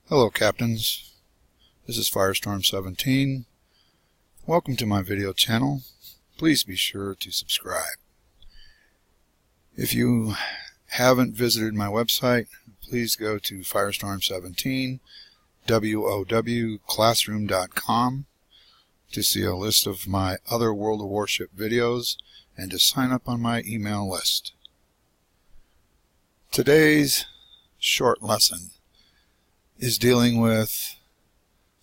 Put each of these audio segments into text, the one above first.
Hello Captains, this is Firestorm 17. Welcome to my video channel. Please be sure to subscribe. If you haven't visited my website, please go to Firestorm 17 wowclassroom.com to see a list of my other World of Warship videos and to sign up on my email list. Today's short lesson is dealing with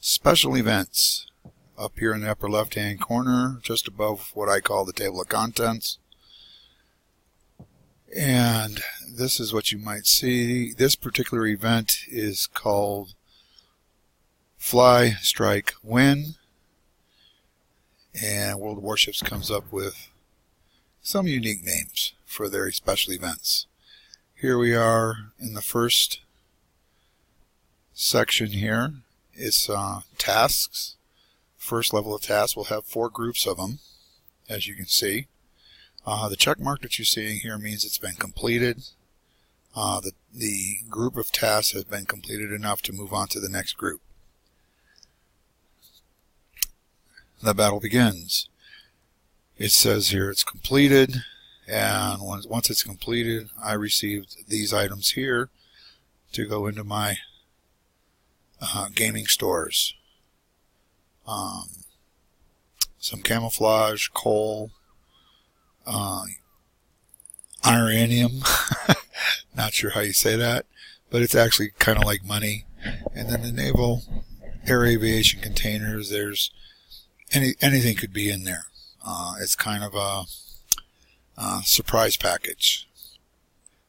special events up here in the upper left hand corner, just above what I call the table of contents. And this is what you might see. This particular event is called Fly, Strike, Win, and World of Warships comes up with some unique names for their special events. Here we are in the first section here. It's tasks. First level of tasks will have 4 groups of them, as you can see. The check mark that you're seeing here means it's been completed. The group of tasks has been completed enough to move on to the next group. The battle begins. It says here it's completed, and once it's completed, I received these items here to go into my gaming stores. Some camouflage, coal, iranium, not sure how you say that, but it's actually kind of like money. And then the naval air aviation containers, there's anything could be in there. It's kind of a surprise package.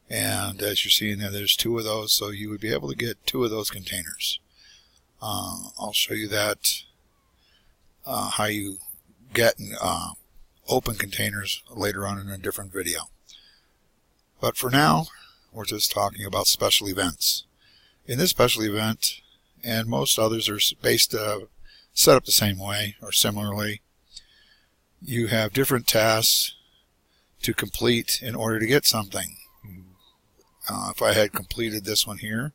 And as you're seeing there, there's 2 of those, so you would be able to get 2 of those containers. I'll show you that, how you get open containers later on in a different video. But for now, we're just talking about special events. In this special event, and most others are set up the same way or similarly, you have different tasks to complete in order to get something. If I had completed this one here,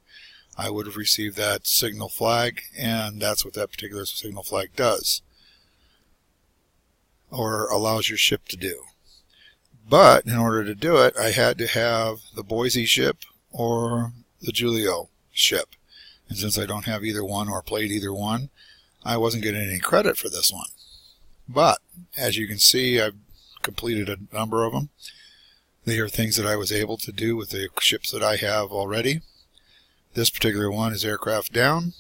I would have received that signal flag, and that's what that particular signal flag does, or allows your ship to do. But in order to do it, I had to have the Boise ship or the Julio ship. And since I don't have either one or played either one, I wasn't getting any credit for this one. But as you can see, I've completed a number of them. They are things that I was able to do with the ships that I have already. This particular one is aircraft down.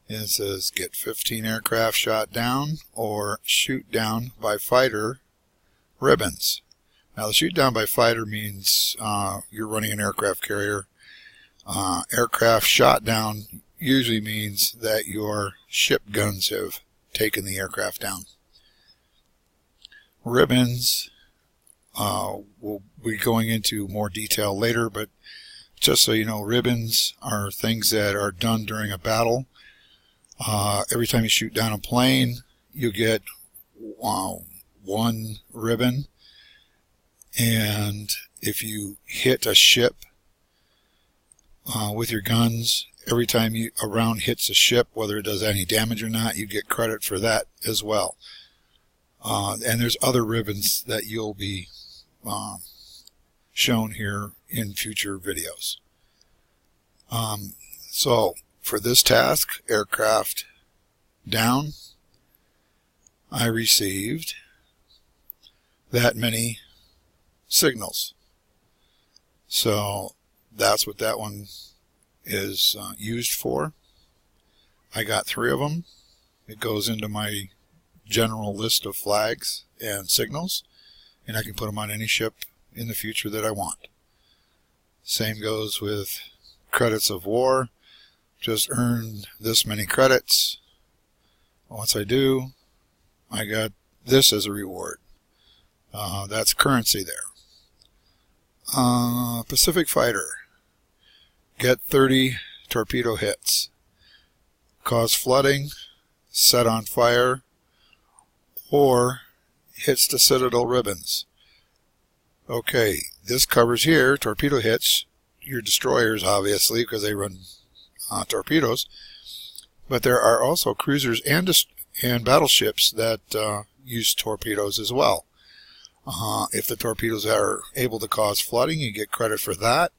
And it says get 15 aircraft shot down or shoot down by fighter ribbons. Now the shoot down by fighter means you're running an aircraft carrier. Aircraft shot down usually means that your ship guns have taken the aircraft down. Ribbons, we'll be going into more detail later, but just so you know, ribbons are things that are done during a battle. Every time you shoot down a plane, you get 1 ribbon. And if you hit a ship with your guns, every time a round hits a ship, whether it does any damage or not, you get credit for that as well. And there's other ribbons that you'll be shown here in future videos. So for this task, aircraft down, I received that many signals. So that's what that one is used for. I got 3 of them. It goes into my general list of flags and signals, and I can put them on any ship in the future that I want. Same goes with credits of war. Just earned this many credits. Once I do, I got this as a reward. That's currency there. Pacific Fighter. Get 30 torpedo hits. Cause flooding, set on fire, or hits the Citadel ribbons. Okay, this covers here torpedo hits your destroyers, obviously, because they run torpedoes. But there are also cruisers and battleships that use torpedoes as well. If the torpedoes are able to cause flooding, you get credit for that.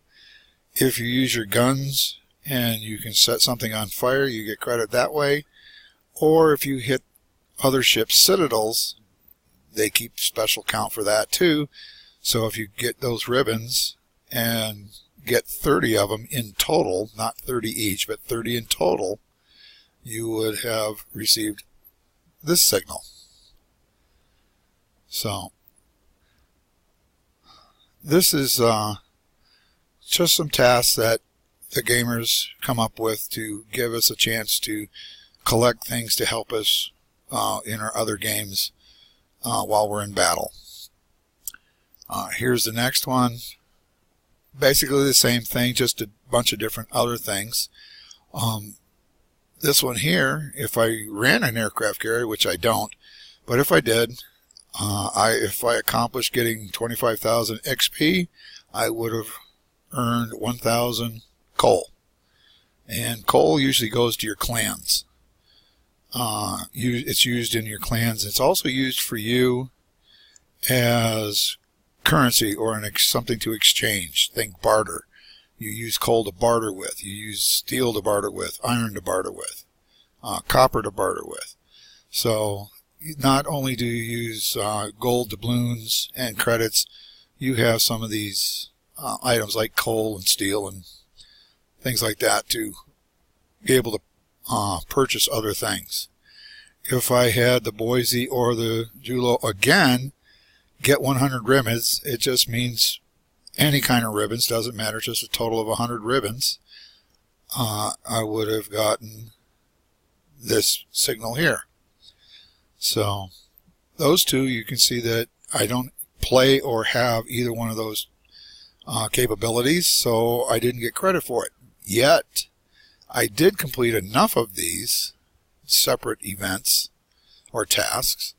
If you use your guns and you can set something on fire, you get credit that way. Or if you hit other ships' citadels, they keep special count for that too. So if you get those ribbons and get 30 of them in total, not 30 each, but 30 in total, you would have received this signal. So this is just some tasks that the gamers come up with to give us a chance to collect things to help us in our other games while we're in battle. Here's the next one. Basically the same thing, just a bunch of different other things. This one here, if I ran an aircraft carrier, which I don't, but if I did, if I accomplished getting 25,000 XP, I would have earned 1,000 coal. And coal usually goes to your clans. It's used in your clans. It's also used for you as currency or something to exchange. Think barter. You use coal to barter with. You use steel to barter with. Iron to barter with. Copper to barter with. So not only do you use gold doubloons and credits, you have some of these items like coal and steel and things like that to be able to purchase other things. If I had the Boise or the Julo again, get 100 ribbons, it just means any kind of ribbons, doesn't matter, just a total of 100 ribbons, I would have gotten this signal here. So those two, you can see that I don't play or have either one of those capabilities, so I didn't get credit for it. Yet, I did complete enough of these separate events or tasks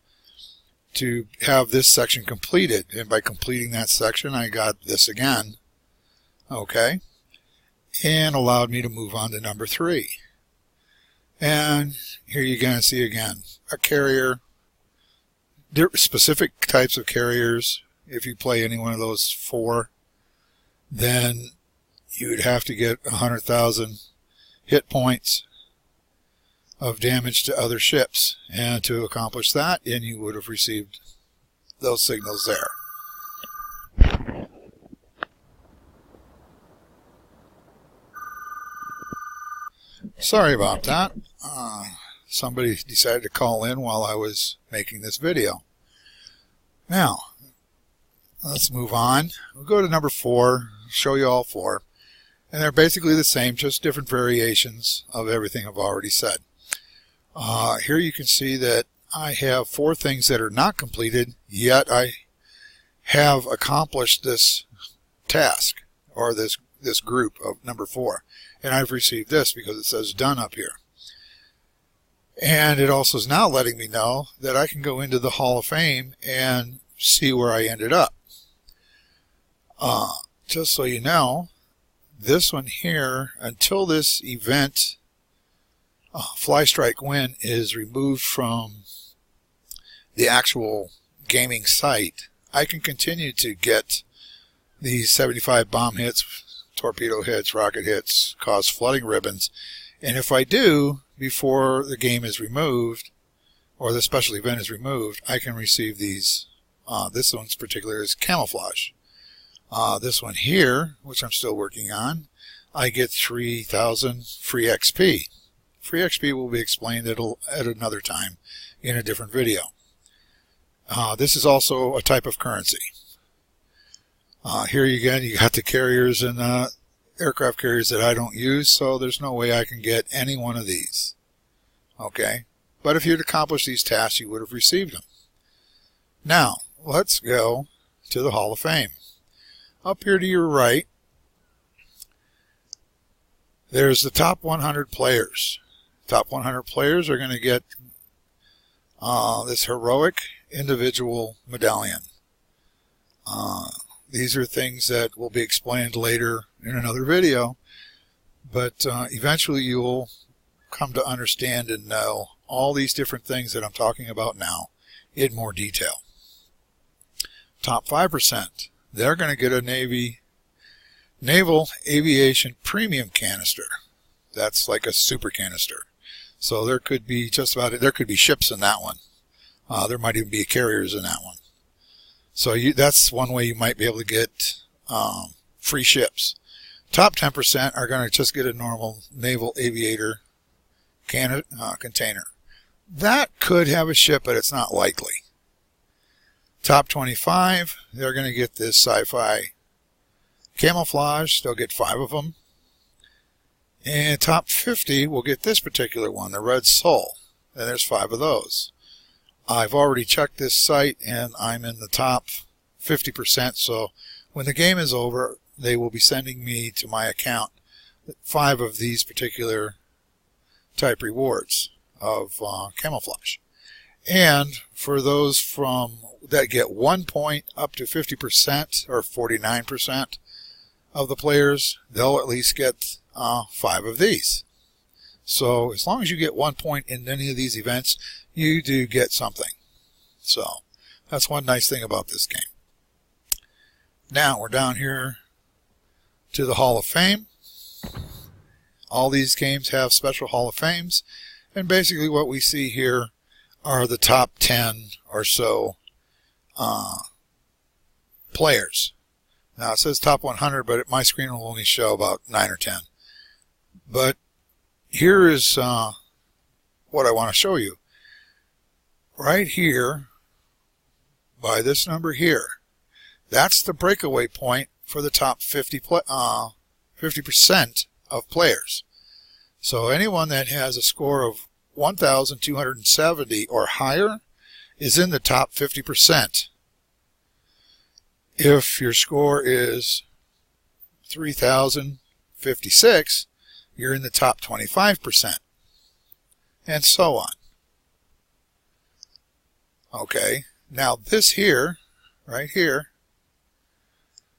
to have this section completed. And by completing that section, I got this again. Okay. And allowed me to move on to number 3. And here you're going to see again a carrier, specific types of carriers. If you play any one of those 4, then you'd have to get 100,000 hit points of damage to other ships. And to accomplish that, and you would have received those signals there. Sorry about that. Somebody decided to call in while I was making this video. Now, let's move on. We'll go to number 4, show you all 4. And they're basically the same, just different variations of everything I've already said. Here you can see that I have 4 things that are not completed, yet I have accomplished this task, or this group of number 4. And I've received this because it says done up here. And it also is now letting me know that I can go into the Hall of Fame and see where I ended up. Just so you know, this one here, until this event, Fly Strike Win, is removed from the actual gaming site, I can continue to get these 75 bomb hits, torpedo hits, rocket hits, cause flooding ribbons. And if I do, before the game is removed, or the special event is removed, I can receive these. This one's particular is camouflage. This one here, which I'm still working on, I get 3,000 free XP. Free XP will be explained at another time in a different video. This is also a type of currency. Here again, you got the carriers and aircraft carriers that I don't use, so there's no way I can get any one of these. Okay? But if you'd accomplished these tasks, you would have received them. Now, let's go to the Hall of Fame. Up here to your right, there's the top 100 players. Top 100 players are going to get this heroic individual medallion. These are things that will be explained later in another video, But eventually you'll come to understand and know all these different things that I'm talking about now in more detail. Top 5%, they're going to get a Naval Aviation Premium Canister. That's like a super canister. So there could be there could be ships in that one. There might even be carriers in that one. So that's one way you might be able to get free ships. Top 10% are going to just get a normal Naval Aviator container. That could have a ship, but it's not likely. Top 25, they're going to get this sci-fi camouflage. They'll get 5 of them. And top 50 will get this particular one, the Red Soul. And there's 5 of those. I've already checked this site, and I'm in the top 50%. So when the game is over, they will be sending me to my account 5 of these particular type rewards of camouflage. And for those that get 1 point up to 50% or 49% of the players, they'll at least get 5 of these. So as long as you get 1 point in any of these events, you do get something. So that's one nice thing about this game. Now we're down here to the Hall of Fame. All these games have special Hall of Fames, and basically what we see here are the top 10 or so players. Now it says top 100, but my screen will only show about 9 or 10. But here is what I want to show you. Right here, by this number here, that's the breakaway point for the top 50% of players. So anyone that has a score of 1,270 or higher is in the top 50%. If your score is 3,056, you're in the top 25%. And so on. Okay, now this here, right here,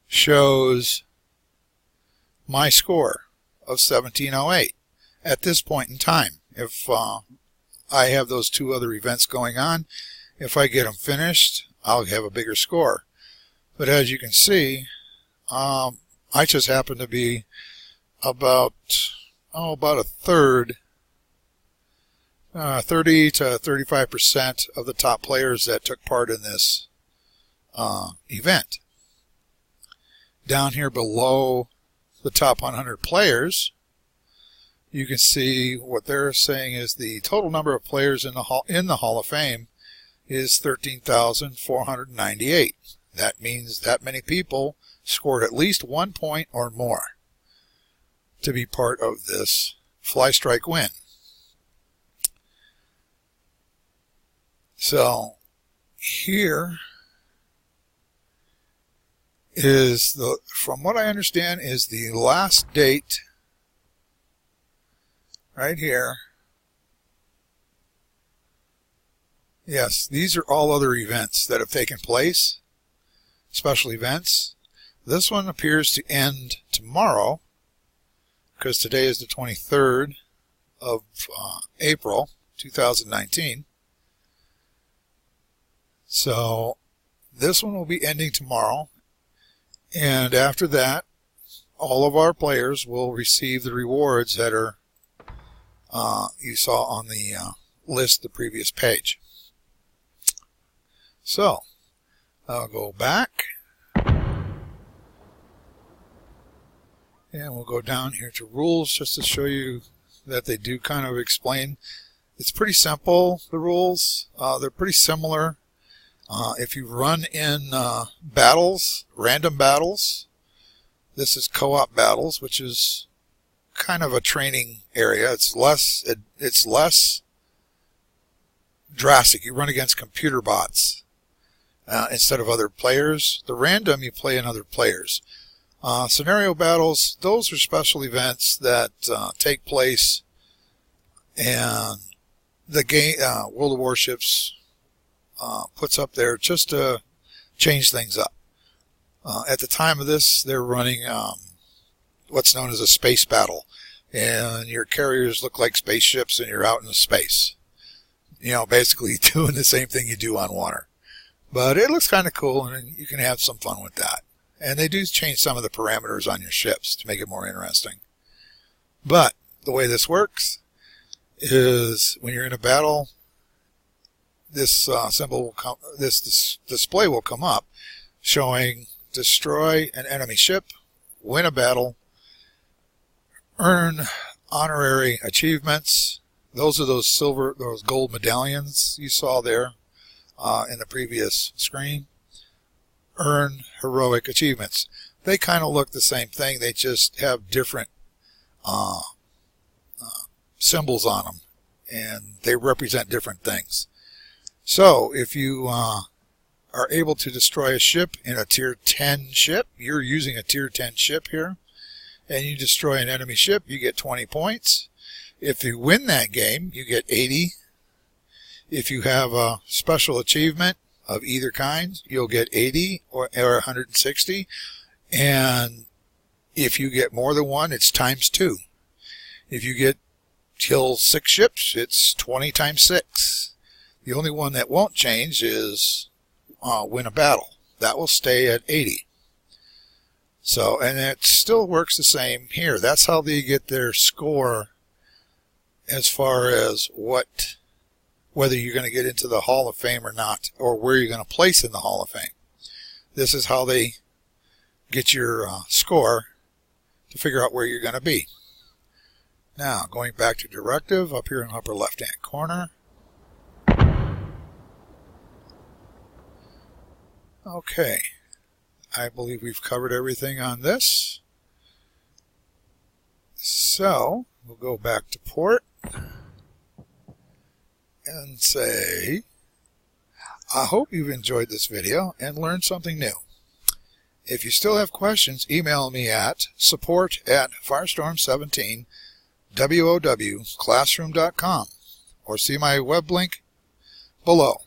shows my score of 1708 at this point in time. If I have those 2 other events going on, if I get them finished, I'll have a bigger score. But as you can see, I just happen to be about a third, 30 to 35% of the top players that took part in this event. Down here below the top 100 players, you can see what they're saying is the total number of players in the Hall of Fame is 13,498. That means that many people scored at least 1 point or more to be part of this Fly Strike win. So here is from what I understand, is the last date right here. Yes, these are all other events that have taken place, special events. This one appears to end tomorrow because today is the 23rd of April 2019. So this one will be ending tomorrow. And after that, all of our players will receive the rewards that are you saw on the list the previous page. So I'll go back and we'll go down here to rules just to show you that they do kind of explain. It's pretty simple, the rules. They're pretty similar. If you run in battles, random battles, this is co-op battles, which is kind of a training area. It's less drastic. You run against computer bots instead of other players. The random, you play in other players. Scenario battles, those are special events that take place, and the game World of Warships puts up there just to change things up. At the time of this, they're running what's known as a space battle. and your carriers look like spaceships and you're out in space. You know, basically doing the same thing you do on water. But it looks kind of cool, and you can have some fun with that. And they do change some of the parameters on your ships to make it more interesting. But the way this works is when you're in a battle, this symbol will come, this display will come up showing destroy an enemy ship, win a battle, earn honorary achievements. Those are those gold medallions you saw there in the previous screen. Earn heroic achievements. They kind of look the same thing. They just have different symbols on them, and they represent different things. So if you are able to destroy a ship in a tier 10 ship, you're using a tier 10 ship here, and you destroy an enemy ship, you get 20 points. If you win that game, you get 80. If you have a special achievement of either kind, you'll get 80 or 160. And if you get more than one, it's times 2. If you kill 6 ships, it's 20 times 6. The only one that won't change is win a battle. That will stay at 80. So, and it still works the same here. That's how they get their score as far as whether you're going to get into the Hall of Fame or not, or where you're going to place in the Hall of Fame. This is how they get your score to figure out where you're going to be. Now, going back to directive, up here in the upper left-hand corner. Okay, I believe we've covered everything on this. So, we'll go back to port and say, I hope you've enjoyed this video and learned something new. If you still have questions, email me at support@firestorm17wowclassroom.com or see my web link below.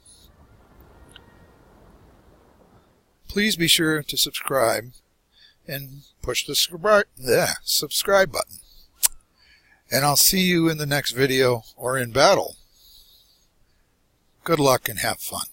Please be sure to subscribe and push the subscribe button. And I'll see you in the next video or in battle. Good luck and have fun.